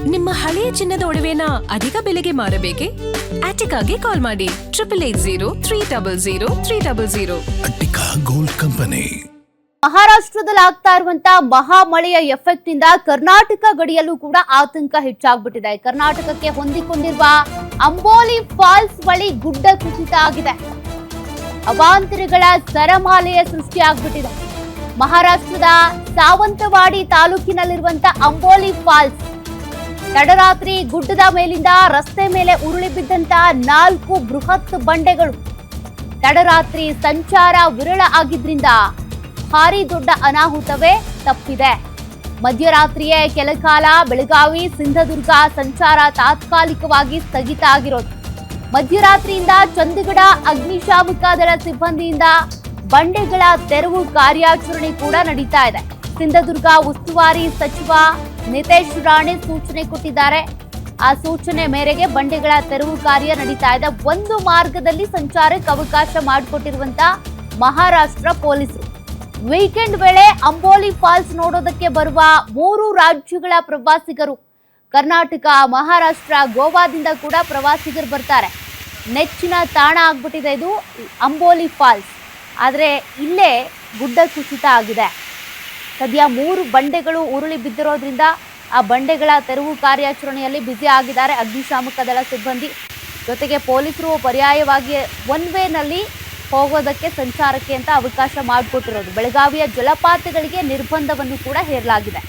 ನಿಮ್ಮ ಹಳೆಯ ಚಿನ್ನದ ಒಡವೆನ ಅಧಿಕ ಬೆಲೆಗೆ ಮಾರಬೇಕೆ? ಆಟಿಕಾಗೆ ಕಾಲ್ ಮಾಡಿ 8880 ಅಟ್ಟಿಕಾ ಗೋಲ್ಡ್ ಕಂಪನಿ. ಮಹಾರಾಷ್ಟ್ರದಲ್ಲಿ ಆಗ್ತಾ ಇರುವಂತಹ ಮಹಾಮಳೆಯ ಎಫೆಕ್ಟ್ ಇಂದ ಕರ್ನಾಟಕ ಗಡಿಯಲ್ಲೂ ಕೂಡ ಆತಂಕ ಹೆಚ್ಚಾಗ್ಬಿಟ್ಟಿದೆ. ಕರ್ನಾಟಕಕ್ಕೆ ಹೊಂದಿಕೊಂಡಿರುವ ಅಂಬೋಲಿ ಫಾಲ್ಸ್ ಬಳಿ ಗುಡ್ಡ ಕುಸಿತ ಆಗಿದೆ. ಅವಾಂತರಗಳ ಸರಮಾಲೆಯ ಸೃಷ್ಟಿಯಾಗ್ಬಿಟ್ಟಿದೆ. ಮಹಾರಾಷ್ಟ್ರದ ಸಾವಂತವಾಡಿ ತಾಲೂಕಿನಲ್ಲಿರುವಂತಹ ಅಂಬೋಲಿ ಫಾಲ್ಸ್ ತಡರಾತ್ರಿ ಗುಡ್ಡದ ಮೇಲಿಂದ ರಸ್ತೆ ಮೇಲೆ ಉರುಳಿ ಬಿದ್ದಂತಹ 4 ಬೃಹತ್ ಬಂಡೆಗಳು ತಡರಾತ್ರಿ ಸಂಚಾರ ವಿರಳ ಆಗಿದ್ರಿಂದ ಭಾರಿ ದೊಡ್ಡ ಅನಾಹುತವೇ ತಪ್ಪಿದೆ. ಮಧ್ಯರಾತ್ರಿಯೇ ಕೆಲಕಾಲ ಬೆಳಗಾವಿ ಸಿಂಧದುರ್ಗ ಸಂಚಾರ ತಾತ್ಕಾಲಿಕವಾಗಿ ಸ್ಥಗಿತ ಆಗಿರೋದು. ಮಧ್ಯರಾತ್ರಿಯಿಂದ ಚಂದಗಡ ಅಗ್ನಿಶಾಮಕ ದಳ ಸಿಬ್ಬಂದಿಯಿಂದ ಬಂಡೆಗಳ ತೆರವು ಕಾರ್ಯಾಚರಣೆ ಕೂಡ ನಡೀತಾ ಇದೆ. ಸಿಂಧದುರ್ಗ ಉಸ್ತುವಾರಿ ಸಚಿವ ನಿತೇಶ್ ರಾಣೆ ಸೂಚನೆ ಕೊಟ್ಟಿದ್ದಾರೆ. ಆ ಸೂಚನೆ ಮೇರೆಗೆ ಬಂಡೆಗಳ ತೆರವು ಕಾರ್ಯ ನಡೀತಾ ಇದೆ. ಒಂದು ಮಾರ್ಗದಲ್ಲಿ ಸಂಚಾರಕ್ಕೆ ಅವಕಾಶ ಮಾಡಿಕೊಟ್ಟಿರುವಂತಹ ಮಹಾರಾಷ್ಟ್ರ ಪೊಲೀಸರು ವೀಕೆಂಡ್ ವೇಳೆ ಅಂಬೋಲಿ ಫಾಲ್ಸ್ ನೋಡೋದಕ್ಕೆ ಬರುವ 3 ರಾಜ್ಯಗಳ ಪ್ರವಾಸಿಗರು, ಕರ್ನಾಟಕ, ಮಹಾರಾಷ್ಟ್ರ, ಗೋವಾದಿಂದ ಕೂಡ ಪ್ರವಾಸಿಗರು ಬರ್ತಾರೆ. ನೆಚ್ಚಿನ ತಾಣ ಆಗ್ಬಿಟ್ಟಿದೆ ಇದು ಅಂಬೋಲಿ ಫಾಲ್ಸ್. ಆದರೆ ಇಲ್ಲೇ ಗುಡ್ಡ ಕುಸಿತ ಆಗಿದೆ. ಸದ್ಯ 3 ಬಂಡೆಗಳು ಉರುಳಿ ಬಿದ್ದಿರೋದ್ರಿಂದ ಆ ಬಂಡೆಗಳ ತೆರವು ಕಾರ್ಯಾಚರಣೆಯಲ್ಲಿ ಬ್ಯುಸಿ ಆಗಿದ್ದಾರೆ ಅಗ್ನಿಶಾಮಕ ದಳ ಸಿಬ್ಬಂದಿ. ಜೊತೆಗೆ ಪೊಲೀಸರು ಪರ್ಯಾಯವಾಗಿ ಒನ್ ವೇನಲ್ಲಿ ಹೋಗೋದಕ್ಕೆ ಸಂಚಾರಕ್ಕೆ ಅಂತ ಅವಕಾಶ ಮಾಡಿಕೊಟ್ಟಿರೋದು. ಬೆಳಗಾವಿಯ ಜಲಪಾತಗಳಿಗೆ ನಿರ್ಬಂಧವನ್ನು ಕೂಡ ಹೇರಲಾಗಿದೆ.